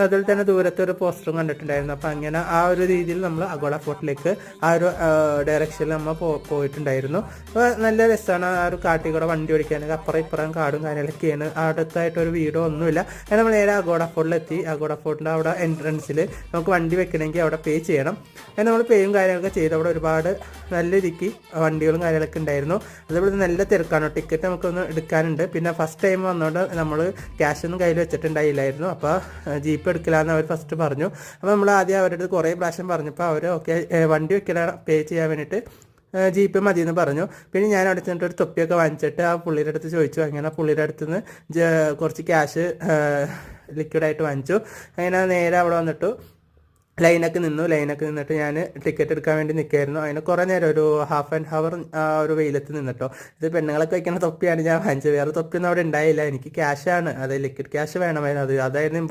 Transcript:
അതിൽ തന്നെ ദൂരത്തെ ഒരു പോസ്റ്ററും കണ്ടിട്ടുണ്ടായിരുന്നു. അപ്പം അങ്ങനെ ആ ഒരു രീതിയിൽ നമ്മൾ അഗോഡ ഫോർട്ടിലേക്ക് ആ ഒരു ഡയറക്ഷനിൽ നമ്മൾ പോയിട്ടുണ്ടായിരുന്നു. അപ്പോൾ നല്ല രസമാണ് ആ ഒരു കാട്ടിൽ കൂടെ വണ്ടി ഓടിക്കാനൊക്കെ. അപ്പുറം ഇപ്പുറം കാടും കാര്യങ്ങളൊക്കെയാണ്. അടുത്തായിട്ടൊരു വീടോ ഒന്നുമില്ല. അങ്ങനെ നമ്മൾ നേരെ അഗോഡ ഫോർട്ടിലെത്തി. അഗോഡ ഫോർട്ടിൻ്റെ അവിടെ എൻട്രൻസിൽ നമുക്ക് വണ്ടി വെക്കണമെങ്കിൽ അവിടെ പേ ചെയ്യണം. അങ്ങനെ നമ്മൾ പേയും കാര്യങ്ങളൊക്കെ ചെയ്ത് അവിടെ ഒരുപാട് നല്ല രീതിക്ക് വണ്ടികളും കാര്യങ്ങളൊക്കെ ഉണ്ടായിരുന്നു. അതേപോലെ നല്ല തിരക്കാണ്. ടിക്കറ്റ് നമുക്കൊന്ന് എടുക്കാനുണ്ട്. പിന്നെ ഫസ്റ്റ് ടൈം വന്നുകൊണ്ട് നമ്മൾ ക്യാഷ് ഒന്നും കയ്യിൽ വെച്ചിട്ടുണ്ടായില്ലായിരുന്നു. അപ്പോൾ ജീപ്പ് എടുക്കില്ലാന്ന് അവർ ഫസ്റ്റ് പറഞ്ഞു. അപ്പോൾ നമ്മൾ ആദ്യം അവരുടെ അടുത്ത് കുറേ പ്രാവശ്യം പറഞ്ഞപ്പോൾ അവർ ഓക്കെ വണ്ടി വെക്കലാണ് പേ ചെയ്യാൻ വേണ്ടിയിട്ട് ജീപ്പ് മതി എന്ന് പറഞ്ഞു. പിന്നെ ഞാൻ അവിടെ ചെന്നിട്ട് ഒരു തൊപ്പിയൊക്കെ വാങ്ങിച്ചിട്ട് ആ പുള്ളിയുടെ അടുത്ത് ചോദിച്ചു. അങ്ങനെ പുള്ളിയുടെ അടുത്ത് നിന്ന് കുറച്ച് ക്യാഷ് ലിക്വിഡായിട്ട് വാങ്ങിച്ചു. അങ്ങനെ നേരെ അവിടെ വന്നിട്ട് ലൈനൊക്കെ നിന്നിട്ട് ഞാൻ ടിക്കറ്റ് എടുക്കാൻ വേണ്ടി നിൽക്കായിരുന്നു. അതിന് കുറേ നേരം ഒരു ഹാഫ് ആൻഡ് ഹവർ ആ ഒരു വെയിലത്ത് നിന്നിട്ടോ. ഇത് പെണ്ണുങ്ങളൊക്കെ വയ്ക്കുന്ന തൊപ്പിയാണ് ഞാൻ വാങ്ങിച്ചത്. വേറെ തൊപ്പിയൊന്നും അവിടെ ഉണ്ടായില്ല. എനിക്ക് ക്യാഷാണ്, അത് ലിക്വിഡ് ക്യാഷ് വേണമായിരുന്നു. അതായിരുന്നു